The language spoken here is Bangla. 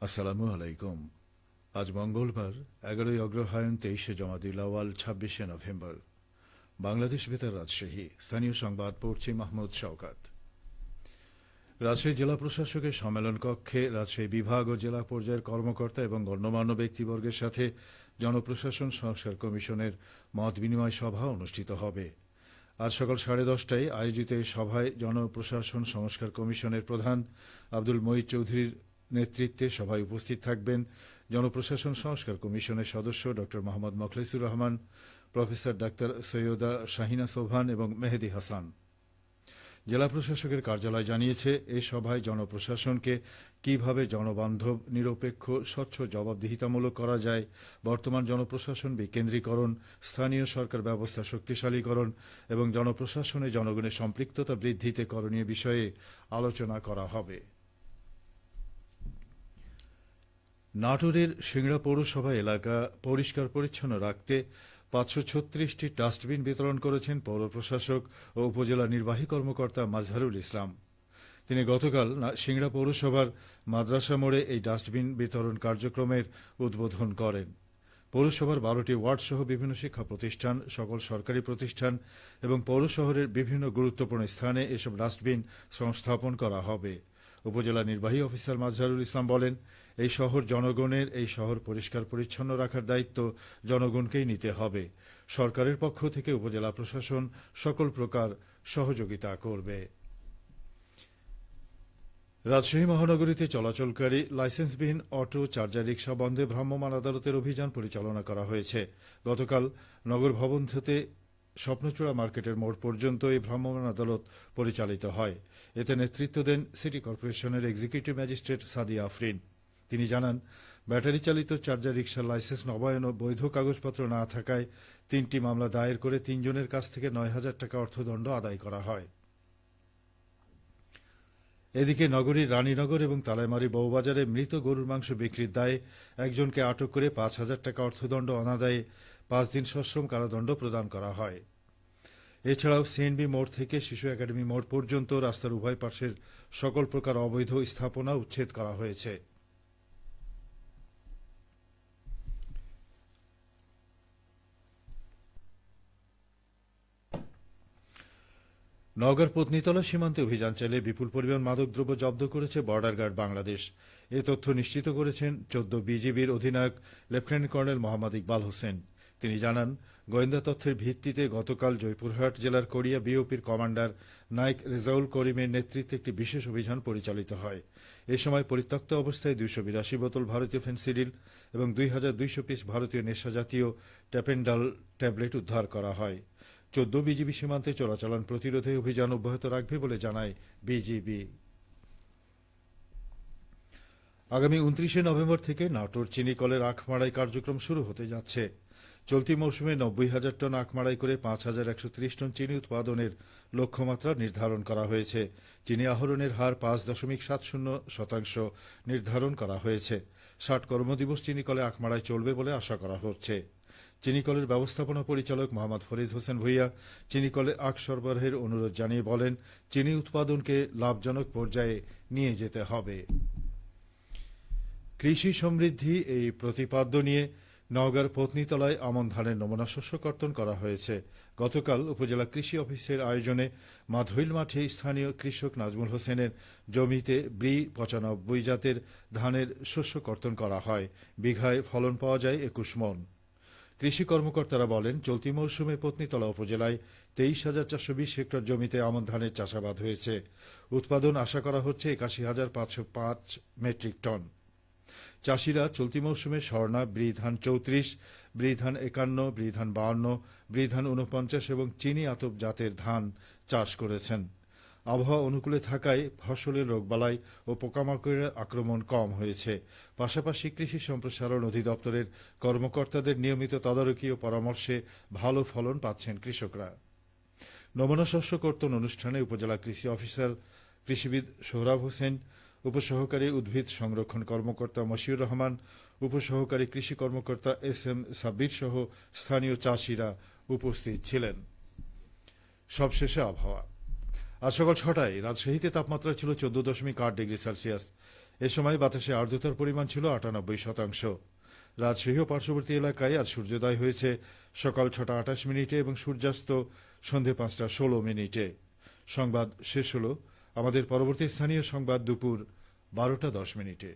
আসসালামু আলাইকুম। আজ মঙ্গলবার 11 অগ্রহায়ণ 23 জমাদিউল আওয়াল 26 নভেম্বর। বাংলাদেশ বেতার রাজশাহী। স্থানীয় সংবাদ পড়ছি মাহমুদ শওকাত। রাজশাহী জেলা প্রশাসকের সম্মেলন কক্ষে রাজশাহী বিভাগ ও জেলা পর্যায়ের কর্মকর্তা এবং গণ্যমান্য ব্যক্তিবর্গের সাথে জনপ্রশাসন সংস্কার কমিশনের মত বিনিময় সভা অনুষ্ঠিত হবে। আজ সকাল 10:30টায় আয়োজিত এই সভায় জনপ্রশাসন সংস্কার কমিশনের প্রধান আব্দুল মঈদ চৌধুরীর নেতৃত্বে সভায় উপস্থিত থাকবেন জনপ্রশাসন সংস্কার কমিশনের সদস্য ড মোহাম্মদ মোখলেসুর রহমান, প্রফেসর ডাক্তার সৈয়দা শাহিনা সোভান এবং মেহেদী হাসান। জেলা প্রশাসকের কার্যালয় জানিয়েছে, এই সভায় জনপ্রশাসনকে কিভাবে জনবান্ধব, নিরপেক্ষ, স্বচ্ছ, জবাবদিহিতামূলক করা যায়, বর্তমান জনপ্রশাসন বিকেন্দ্রীকরণ, স্থানীয় সরকার ব্যবস্থা শক্তিশালীকরণ এবং জনপ্রশাসনে জনগণের সম্পৃক্ততা বৃদ্ধিতে করণীয় বিষয়ে আলোচনা করা হবে। নাটোরের সিংড়া পৌরসভা এলাকা পরিষ্কার পরিচ্ছন্ন রাখতে 536টি ডাস্টবিন বিতরণ করেছেন পৌর প্রশাসক ও উপজেলা নির্বাহী কর্মকর্তা মাজহারুল ইসলাম। তিনি গতকাল সিংড়া পৌরসভার মাদ্রাসা মোড়ে এই ডাস্টবিন বিতরণ কার্যক্রমের উদ্বোধন করেন। পৌরসভার 12টি ওয়ার্ড সহ বিভিন্ন শিক্ষা প্রতিষ্ঠান, সকল সরকারি প্রতিষ্ঠান এবং পৌর শহরের বিভিন্ন গুরুত্বপূর্ণ স্থানে এসব ডাস্টবিন সংস্থাপন করা হবে। উপজেলা নির্বাহী অফিসার মাজহারুল ইসলাম বলেন, এই শহর জনগণের, এই শহর পরিষ্কার পরিচ্ছন্ন রাখার দায়িত্ব জনগণকেই নিতে হবে। সরকারের পক্ষ থেকে উপজেলা প্রশাসন সকল প্রকার সহযোগিতা করবে। রাজশাহী মহানগরীতে চলাচলকারী লাইসেন্সবিহীন অটো, চার্জার রিক্সা বন্ধে ভ্রাম্যমাণ আদালতের অভিযান পরিচালনা করা হয়েছে। গতকাল নগর ভবন থেকে স্বপ্নচূড়া মার্কেটের মোড় পর্যন্ত এই ভ্রাম্যমাণ আদালত পরিচালিত হয়। এতে নেতৃত্ব দেন সিটি কর্পোরেশনের এক্সিকিউটিভ ম্যাজিস্ট্রেট সাদিয়া আফরিন। তিনি জানান, ব্যাটারি চালিত চার্জার রিক্সার লাইসেন্স নবায়ন ও বৈধ কাগজপত্র না থাকায় 3টি মামলা দায়ের করে 3 জনের কাছ থেকে 9,000 টাকা অর্থদণ্ড আদায় করা হয়। এদিকে নগরীর রানীনগর এবং তালাইমারি বউবাজারে মৃত গরুর মাংস বিক্রির দায়ে একজনকে আটক করে 5,000 টাকা অর্থদণ্ড, অনাদায়ে 5 দিন সশ্রম কারাদণ্ড প্রদান করা হয়। এছাড়াও সিএনবি মোড় থেকে শিশু একাডেমি মোড় পর্যন্ত রাস্তার উভয় পাশের সকল প্রকার অবৈধ স্থাপনা উচ্ছেদ করা হয়েছে। নওগাঁর পত্নীতলা সীমান্তে অভিযান চালিয়ে বিপুল পরিমাণ মাদকদ্রব্য জব্দ করেছে বর্ডার গার্ড বাংলাদেশ। এ তথ্য নিশ্চিত করেছেন 14 বিজিবির অধিনায়ক লেফটেন্যান্ট কর্নেল মোহাম্মদ ইকবাল হোসেন। তিনি জানান, গোয়েন্দা তথ্যের ভিত্তিতে গতকাল জয়পুরহাট জেলার কড়িয়া বিওপির কমান্ডার নাইক রেজাউল করিমের নেতৃত্বে একটি বিশেষ অভিযান পরিচালিত হয়। এ সময় পরিত্যক্ত অবস্থায় 282 বোতল ভারতীয় ফেন্সিডিল এবং 2,200 পিস ভারতীয় নেশাজাতীয় ট্যাপেন্ডাল ট্যাবলেট উদ্ধার করা হয়। 14 বিজিবি সীমান্তে চোরাচালান প্রতিরোধে অভিযান অব্যাহত রাখবে বলে জানায় বিজিবি। আগামী 29 নভেম্বর থেকে নাটোর চিনিকলের আখমাড়াই কার্যক্রম শুরু হতে যাচ্ছে। চলতি মৌসুমে 90,000 টন আখমাড়াই করে 5,130 টন চিনি উৎপাদনের লক্ষ্যমাত্রা নির্ধারণ করা হয়েছে। চিনি আহরণের হার 5.70% নির্ধারণ করা হয়েছে। 60 কর্মদিবস চিনিকলে আখমাড়াই চলবে বলে আশা করা হচ্ছে। চিনিকলের ব্যবস্থাপনা পরিচালক মোহাম্মদ ফরিদ হোসেন ভূঁইয়া চিনিকলে আখ সরবরাহের অনুরোধ জানিয়ে বলেন, চিনি উৎপাদনকে লাভজনক পর্যায়ে নিয়ে যেতে হবে। কৃষি সমৃদ্ধি এই প্রতিপাদ্য নিয়ে নওগাঁর পত্নীতলায় আমন ধানের নমুনা শস্য কর্তন করা হয়েছে। গতকাল উপজেলা কৃষি অফিসের আয়োজনে মাধইল মাঠে স্থানীয় কৃষক নাজমুল হোসেনের জমিতে ব্রি 95 জাতের ধানের শস্য কর্তন করা হয়। বিঘায় ফলন পাওয়া যায় 21 মণ। কৃষি কর্মকর্তারা বলেন, চলতি মৌসুমে পত্নীতলা উপজেলায় 23,420 হেক্টর জমিতে আমন ধানের চাষাবাদ হয়েছে। উৎপাদন আশা করা হচ্ছে 81,505 মেট্রিক টন। চাষিরা চলতি মৌসুমে স্বর্ণা, ব্রি ধান 34, ব্রি ধান 51, ব্রি ধান 52, ব্রি ধান 49 এবং চিনি আতপ জাতের ধান চাষ করেছেন। আবহাওয়া অনুকূলে থাকায় ফসলের রোগবালাই ও পোকামাকড়ের আক্রমণ কম হয়েছে। পাশাপাশি কৃষি সম্প্রসারণ অধিদপ্তরের কর্মকর্তাদের নিয়মিত তদারকি ও পরামর্শে ভালো ফলন পাচ্ছেন কৃষকরা। নমুনা শস্য কর্তন অনুষ্ঠানে উপজেলা কৃষি অফিসার কৃষিবিদ সোহরাব হোসেন, উপসহকারী উদ্ভিদ সংরক্ষণ কর্মকর্তা মশিউর রহমান, উপসহকারী কৃষি কর্মকর্তা SM সাব্বির সহ স্থানীয় চাষিরা উপস্থিত ছিলেন। সবশেষে আবহাওয়া। আজ সকাল 6টায় রাজশাহীতে তাপমাত্রা ছিল 14.8 ডিগ্রি সেলসিয়াস। এ সময় বাতাসে আর্দ্রতার পরিমাণ ছিল ৯৮%। রাজশাহী ও পার্শ্ববর্তী এলাকায় আজ সূর্যোদয় হয়েছে সকাল ৬টা ২৮ এবং সূর্যাস্ত সন্ধে ৫টা ১৬। সংবাদ শেষ হল। আমাদের পরবর্তী স্থানীয় সংবাদ দুপুর ১২টা ১০।